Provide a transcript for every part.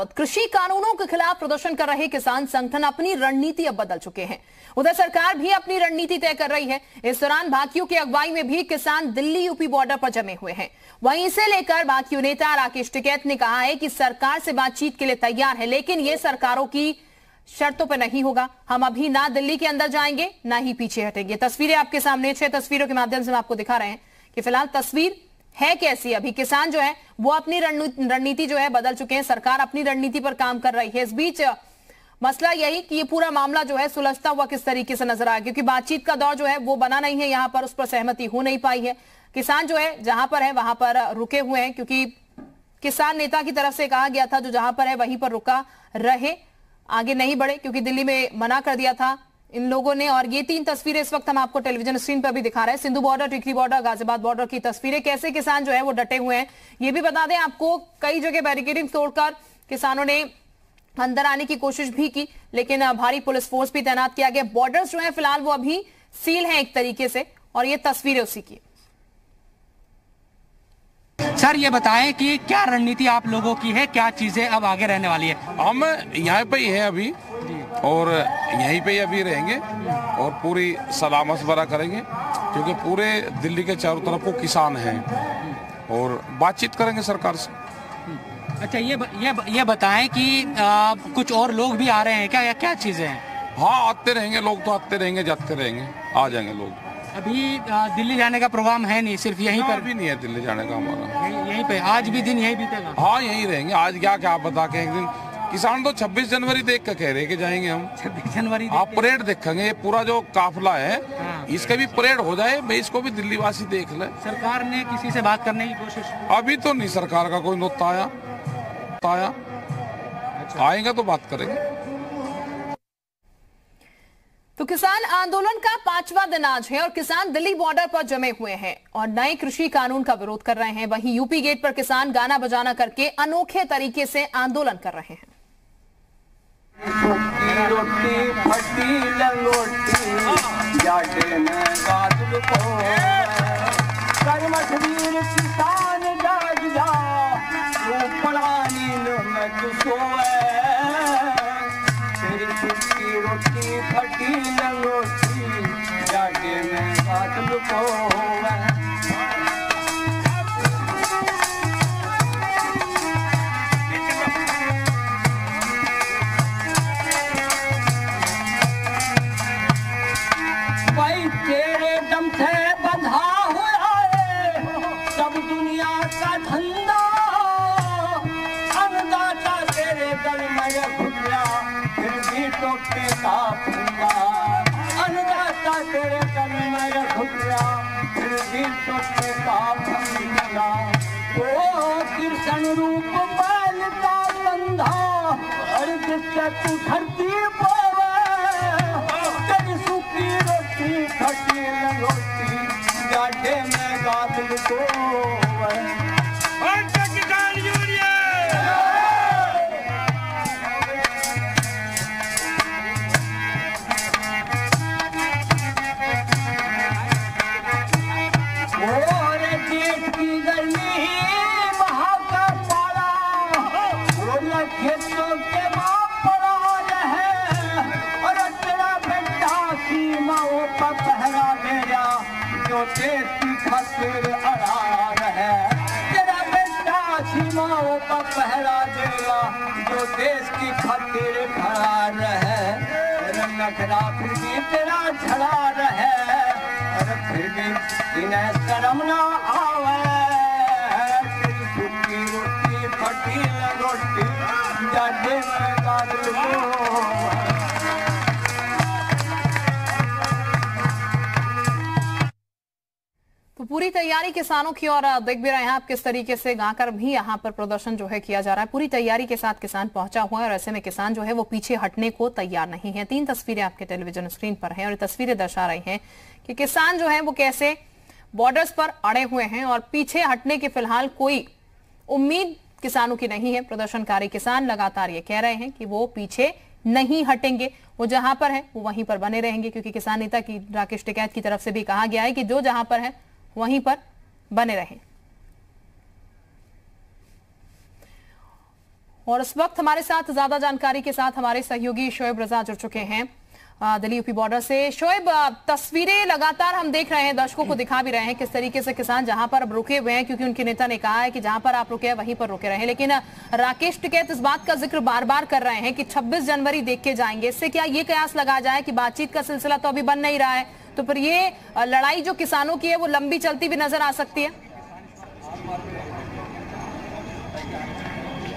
कृषि कानूनों के खिलाफ प्रदर्शन कर रहे किसान संगठन अपनी रणनीति अब बदल चुके हैं। उधर सरकार भी अपनी रणनीति तय कर रही है। इस दौरान भाकियों की अगुवाई में भी किसान दिल्ली यूपी बॉर्डर पर जमे हुए हैं। वहीं इसे लेकर भाकियों नेता राकेश टिकैत ने कहा है कि सरकार से बातचीत के लिए तैयार है, लेकिन ये सरकारों की शर्तों पर नहीं होगा। हम अभी ना दिल्ली के अंदर जाएंगे ना ही पीछे हटेंगे। तस्वीरें आपके सामने, 6 तस्वीरों के माध्यम से हम आपको दिखा रहे हैं कि फिलहाल तस्वीर है कैसी। अभी किसान जो है वो अपनी रणनीति जो है बदल चुके हैं। सरकार अपनी रणनीति पर काम कर रही है। इस बीच मसला यही कि ये पूरा मामला जो है सुलझता हुआ किस तरीके से नजर आया, क्योंकि बातचीत का दौर जो है वो बना नहीं है, यहाँ पर उस पर सहमति हो नहीं पाई है। किसान जो है जहां पर है वहां पर रुके हुए हैं, क्योंकि किसान नेता की तरफ से कहा गया था जो जहां पर है वहीं पर रुका रहे, आगे नहीं बढ़े, क्योंकि दिल्ली में मना कर दिया था इन लोगों ने। और ये 3 तस्वीरें इस वक्त हम आपको टेलीविजन स्क्रीन पर भी दिखा रहे हैं। सिंधु बॉर्डर, टिकरी बॉर्डर, गाजियाबाद बॉर्डर की तस्वीरें, कैसे किसान जो है वो डटे हुए हैं। ये भी बता दें आपको, कई जगह बैरिकेडिंग तोड़कर किसानों ने अंदर आने की कोशिश भी की, लेकिन भारी पुलिस फोर्स भी तैनात किया गया। बॉर्डर्स जो है फिलहाल वो अभी सील है एक तरीके से, और ये तस्वीरें उसी की। सर ये बताएं कि क्या रणनीति आप लोगों की है, क्या चीजें अब आगे रहने वाली है? हम यहाँ पे ही हैं अभी, और यहीं पे ही अभी रहेंगे और पूरी सलाह मशवरा करेंगे, क्योंकि पूरे दिल्ली के चारों तरफ को किसान हैं और बातचीत करेंगे सरकार से। अच्छा ये बताएं कि कुछ और लोग भी आ रहे हैं क्या, या क्या चीजें हैं? हाँ, आते रहेंगे लोग, तो आते रहेंगे, जाते रहेंगे, आ जाएंगे लोग। अभी दिल्ली जाने का प्रोग्राम है नहीं, सिर्फ यहीं पर? अभी नहीं है दिल्ली जाने का हमारा, यहीं पे आज भी दिन यहीं बीतेगा? हाँ, यहीं रहेंगे। आज क्या क्या बता के एक दिन किसान तो 26 जनवरी देख कर कह रहे कि जाएंगे हम। 26 जनवरी आप परेड देखेंगे, ये पूरा जो काफिला है इसका भी परेड हो जाए, भाई इसको भी दिल्ली वासी देख ले। सरकार ने किसी से बात करने की कोशिश? अभी तो नहीं सरकार का कोई नोता आया। अच्छा। आएगा तो बात करेंगे। तो किसान आंदोलन का 5वां दिन आज है और किसान दिल्ली बॉर्डर पर जमे हुए हैं और नए कृषि कानून का विरोध कर रहे हैं। वहीं यूपी गेट पर किसान गाना बजाना करके अनोखे तरीके से आंदोलन कर रहे हैं। कृष्ण रूप बालता कंधा तू धरती तेरी सूखी रोटी खटी लंगोटी जाडे में गादल को खातिर अड़ार है तेरा बेटा सीमाओं का पहरा देगा, जो देश की खातिर खड़ा है। नखरा फिर भी तेरा झड़ा रहे और फिर भी इन्हें शर्म ना आवे। तेरी सूखी रोटी फटी रोटी जाडे में गादल को। तो पूरी तैयारी किसानों की, और देख भी रहे हैं आप किस तरीके से गाकर भी यहाँ पर प्रदर्शन जो है किया जा रहा है। पूरी तैयारी के साथ किसान पहुंचा हुआ है और ऐसे में किसान जो है वो पीछे हटने को तैयार नहीं है। 3 तस्वीरें आपके टेलीविजन स्क्रीन पर हैं और ये तस्वीरें दर्शा रही हैं कि किसान जो है वो कैसे बॉर्डर्स पर अड़े हुए हैं और पीछे हटने की फिलहाल कोई उम्मीद किसानों की नहीं है। प्रदर्शनकारी किसान लगातार ये कह रहे हैं कि वो पीछे नहीं हटेंगे, वो जहां पर है वो वहीं पर बने रहेंगे, क्योंकि किसान नेता की राकेश टिकैत की तरफ से भी कहा गया है कि जो जहां पर है वहीं पर बने रहें। और इस वक्त हमारे साथ ज्यादा जानकारी के साथ हमारे सहयोगी शोएब रजा जुड़ चुके हैं दिल्ली यूपी बॉर्डर से। शोएब, तस्वीरें लगातार हम देख रहे हैं, दर्शकों को दिखा भी रहे हैं किस तरीके से किसान जहां पर अब रुके हुए हैं, क्योंकि उनके नेता ने कहा है कि जहां पर आप रुके हैं वहीं पर रुके रहे। लेकिन राकेश टिकैत इस बात का जिक्र बार बार कर रहे हैं कि 26 जनवरी देख के जाएंगे। इससे क्या ये कयास लगा जाए कि बातचीत का सिलसिला तो अभी बन नहीं रहा है, तो फिर ये लड़ाई जो किसानों की है वो लंबी चलती भी नजर आ सकती है?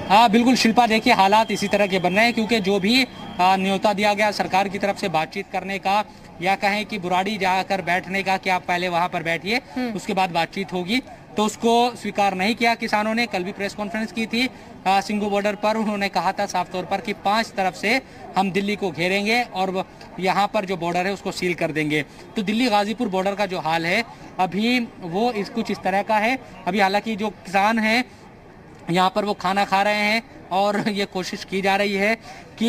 हाँ बिल्कुल शिल्पा, देखिए हालात इसी तरह के बन रहे हैं, क्योंकि जो भी न्योता दिया गया सरकार की तरफ से बातचीत करने का या कहें कि बुराड़ी जाकर बैठने का कि आप पहले वहां पर बैठिए उसके बाद बातचीत होगी, तो उसको स्वीकार नहीं किया किसानों ने। कल भी प्रेस कॉन्फ्रेंस की थी सिंघू बॉर्डर पर, उन्होंने कहा था साफ तौर पर कि 5 तरफ से हम दिल्ली को घेरेंगे और यहाँ पर जो बॉर्डर है उसको सील कर देंगे। तो दिल्ली गाजीपुर बॉर्डर का जो हाल है अभी वो कुछ इस तरह का है। अभी हालांकि जो किसान हैं यहाँ पर वो खाना खा रहे हैं और ये कोशिश की जा रही है कि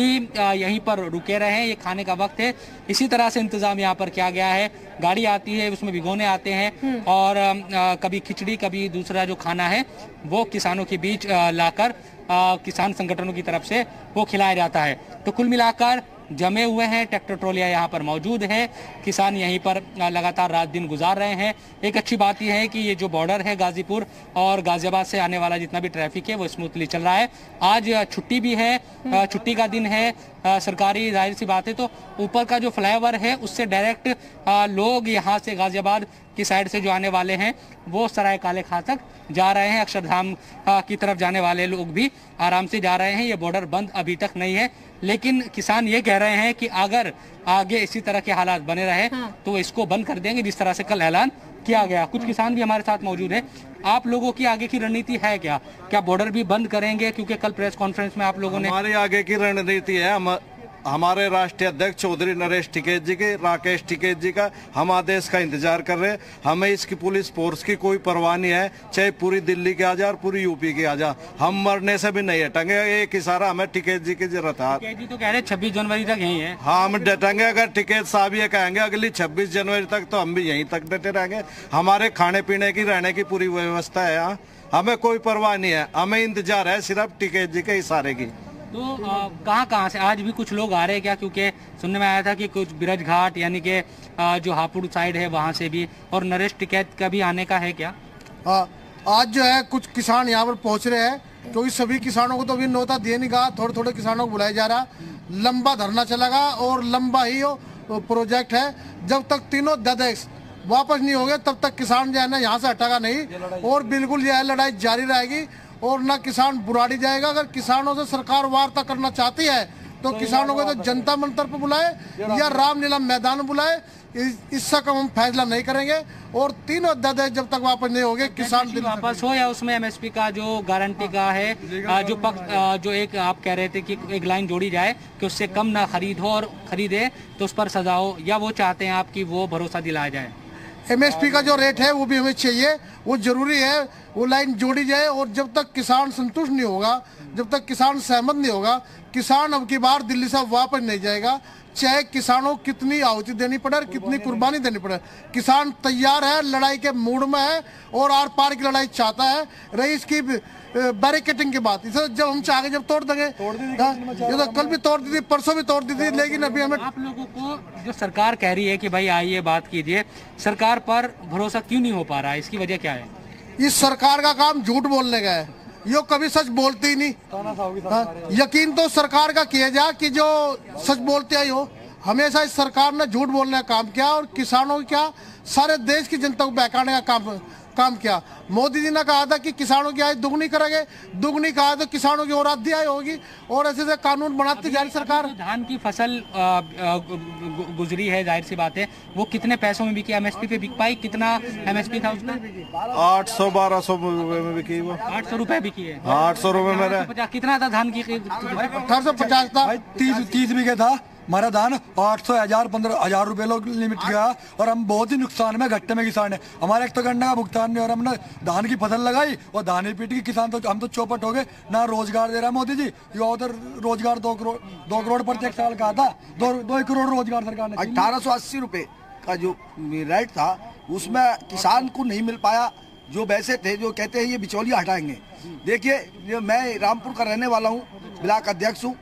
यहीं पर रुके रहें, ये खाने का वक्त है। इसी तरह से इंतजाम यहाँ पर किया गया है, गाड़ी आती है उसमें भिगोने आते हैं और कभी खिचड़ी कभी दूसरा जो खाना है वो किसानों के बीच लाकर किसान संगठनों की तरफ से वो खिलाया जाता है। तो कुल मिलाकर जमे हुए हैं, ट्रैक्टर ट्रॉलियां यहाँ पर मौजूद है, किसान यहीं पर लगातार रात दिन गुजार रहे हैं। एक अच्छी बात यह है कि ये जो बॉर्डर है गाजीपुर और गाजियाबाद से आने वाला जितना भी ट्रैफिक है वो स्मूथली चल रहा है। आज छुट्टी भी है, छुट्टी का दिन है सरकारी, जाहिर सी बात है। तो ऊपर का जो फ्लाईओवर है उससे डायरेक्ट लोग यहाँ से गाजियाबाद की साइड से जो आने वाले हैं वो सराय काले खां तक जा रहे हैं। अक्षरधाम की तरफ जाने वाले लोग भी आराम से जा रहे हैं। ये बॉर्डर बंद अभी तक नहीं है, लेकिन किसान ये कह रहे हैं कि अगर आगे इसी तरह के हालात बने रहे तो इसको बंद कर देंगे, जिस तरह से कल ऐलान किया गया। कुछ किसान भी हमारे साथ मौजूद हैं। आप लोगों की आगे की रणनीति है क्या बॉर्डर भी बंद करेंगे? क्योंकि कल प्रेस कॉन्फ्रेंस में आप लोगों ने, हमारी आगे की रणनीति है हमारे राष्ट्रीय अध्यक्ष चौधरी नरेश टिकैत जी के, राकेश टिकैत जी का हम आदेश का इंतजार कर रहे हैं। हमें इसकी पुलिस फोर्स की कोई परवाह नहीं है, चाहे पूरी दिल्ली के आ जा और पूरी यूपी के आ जा, हम मरने से भी नहीं हटेंगे। एक इशारा हमें टिकैत जी की जरूरत है। टिकैत जी तो कह रहे 26 जनवरी तक यही है। हाँ, हम डटेंगे। अगर टिकैत साहब ये कहेंगे अगली 26 जनवरी तक, तो हम भी यहीं तक डटे रहेंगे। हमारे खाने पीने की, रहने की पूरी व्यवस्था है यहाँ, हमें कोई परवाह नहीं है। हमें इंतजार है सिर्फ टिकैत जी के इशारे की। तो कहाँ से आज भी कुछ लोग आ रहे हैं क्या? क्योंकि सुनने में आया था कि कुछ बिरज घाट यानी कि जो हापुड़ साइड है वहाँ से भी, और नरेश टिकैत का भी आने का है क्या? आज जो है कुछ किसान यहाँ पर पहुँच रहे हैं, क्योंकि सभी किसानों को तो अभी न्योता दिए नहीं गया, थोड़े थोड़े किसानों को बुलाया जा रहा। लंबा धरना चलेगा और लंबा ही प्रोजेक्ट है। जब तक तीनों अध्यादेश वापस नहीं हो गए तब तक किसान जो है ना यहाँ से हटेगा नहीं, और बिल्कुल यह लड़ाई जारी रहेगी और ना किसान बुराड़ी जाएगा। अगर किसानों से सरकार वार्ता करना चाहती है तो किसानों को तो जनता मंत्र पर बुलाए या रामलीला मैदान बुलाए, इससे कम हम फैसला नहीं करेंगे। और तीनों अध्यादेश जब तक वापस नहीं होंगे किसान वापस हो या उसमें एमएसपी का जो गारंटी का है जो पक्ष जो एक आप कह रहे थे कि एक लाइन जोड़ी जाए कि उससे कम ना खरीद हो और खरीदे तो उस पर सजा हो, या वो चाहते हैं आप कि वो भरोसा दिलाया जाए? एमएसपी का जो रेट है वो भी हमें चाहिए, वो जरूरी है, वो लाइन जोड़ी जाए। और जब तक किसान संतुष्ट नहीं होगा, जब तक किसान सहमत नहीं होगा, किसान अब की बार दिल्ली से वापस नहीं जाएगा। चाहे किसानों कितनी आहुति देनी पड़े, कितनी कुर्बानी देनी पड़े, किसान तैयार है, लड़ाई के मूड में है और आर पार की लड़ाई चाहता है। रही इसकी बैरिकेटिंग की बात, इसे जब हम चाहेंगे जब तोड़ देंगे। ये तो कल भी तोड़ दी थी, परसों भी तोड़ दी थी, लेकिन अभी हमें आप लोगों को जो सरकार कह रही है कि भाई आइए बात कीजिए, सरकार पर भरोसा क्यों नहीं हो पा रहा है? इसकी वजह क्या है? इस सरकार का काम झूठ बोलने का है, यो कभी सच बोलती ही नहीं। यकीन तो सरकार का किया जा कि जो सच बोलते आई हो। हमेशा इस सरकार ने झूठ बोलने का काम किया और किसानों की क्या सारे देश की जनता को बहकाने का काम किया। मोदी जी ने कहा था कि किसानों की आय दुगनी करेंगे, दुगनी कहा तो किसानों की और आधी आय होगी, और ऐसे से कानून बनाती जा रही सरकार। धान की फसल गुजरी है, जाहिर सी बात है, वो कितने पैसों में बिकी? एमएसपी पे बिक पाई? कितना एमएसपी था उसका? 800-1200 में बिकी वो। 800 रुपए बिकी है। 800 रुपए में। कितना था धान की? 1850 था। 30 बीघे था हमारा धान। 800,000-15,000 रुपए लोग लिमिट गया और हम बहुत ही नुकसान में, घट्टे में किसान है। हमारा एक तो गन्ना का भुगतान नहीं हो रहा। हमने धान की फसल लगाई और धान ही पीट की किसान तो हम तो चौपट हो गए। ना रोजगार दे रहा मोदी जी, ये उधर रोजगार 2 करोड़ प्रत्येक साल का था, 2 करोड़ रोजगार सरकार ने। 1880 रुपए का जो रेट था उसमें किसान को नहीं मिल पाया। जो वैसे थे, जो कहते हैं ये बिचौलिया हटाएंगे। देखिए मैं रामपुर का रहने वाला हूँ, ब्लॉक अध्यक्ष हूँ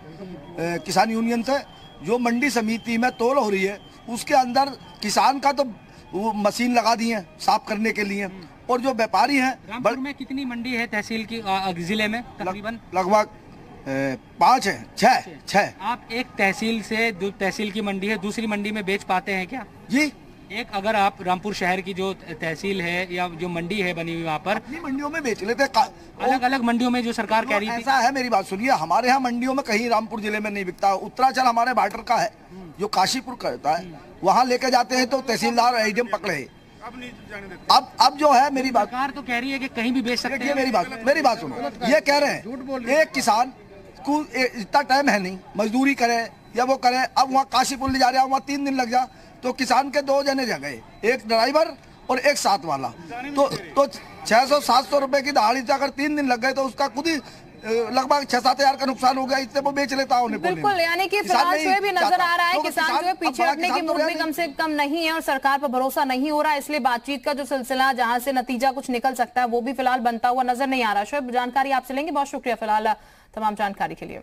किसान यूनियन से। जो मंडी समिति में तौल हो रही है उसके अंदर किसान का तो वो मशीन लगा दी है साफ करने के लिए, और जो व्यापारी हैं। रामपुर में कितनी मंडी है तहसील की जिले में? तकरीबन लगभग 5 है, 6। आप एक तहसील से तहसील की मंडी है दूसरी मंडी में बेच पाते हैं क्या? जी, एक अगर आप रामपुर शहर की जो तहसील है या जो मंडी है बनी हुई वहाँ पर अपनी मंडियों में बेच लेते। अलग अलग मंडियों में जो सरकार कह रही थी। ऐसा है, मेरी बात सुनिए, हमारे यहाँ मंडियों में कहीं रामपुर जिले में नहीं बिकता। उत्तराचल हमारे बॉर्डर का है, जो काशीपुर करता है, वहाँ लेके जाते हैं तो तहसीलदार एडीएम पकड़े। अब जो है मेरी बात, सरकार तो कह रही है कि कहीं भी बेच सकते हैं। मेरी बात सुनो, ये कह रहे हैं एक किसान को इतना टाइम है नहीं, मजदूरी करे या वो करे। अब वहाँ काशीपुर ले जा रहे हैं, वहाँ 3 दिन लग जा, तो किसान के 2 जने जा गए, एक ड्राइवर और एक साथ वाला। तो 600-700 रुपए की दहाड़ी से अगर 3 दिन लग गए तो उसका खुद ही लगभग 6-7 हजार का नुकसान हो गया। इससे वो बेच लेता है। बिल्कुल, यानी कि फिलहाल जो है भी नजर आ रहा है किसान जो है पीछे हटने की मूड में कम से कम नहीं है और सरकार पर भरोसा नहीं हो रहा है, इसलिए बातचीत का जो सिलसिला जहां से नतीजा कुछ निकल सकता है वो भी फिलहाल बनता हुआ नजर नहीं आ रहा। शोएब, जानकारी आपसे लेंगे। बहुत शुक्रिया फिलहाल तमाम जानकारी के लिए।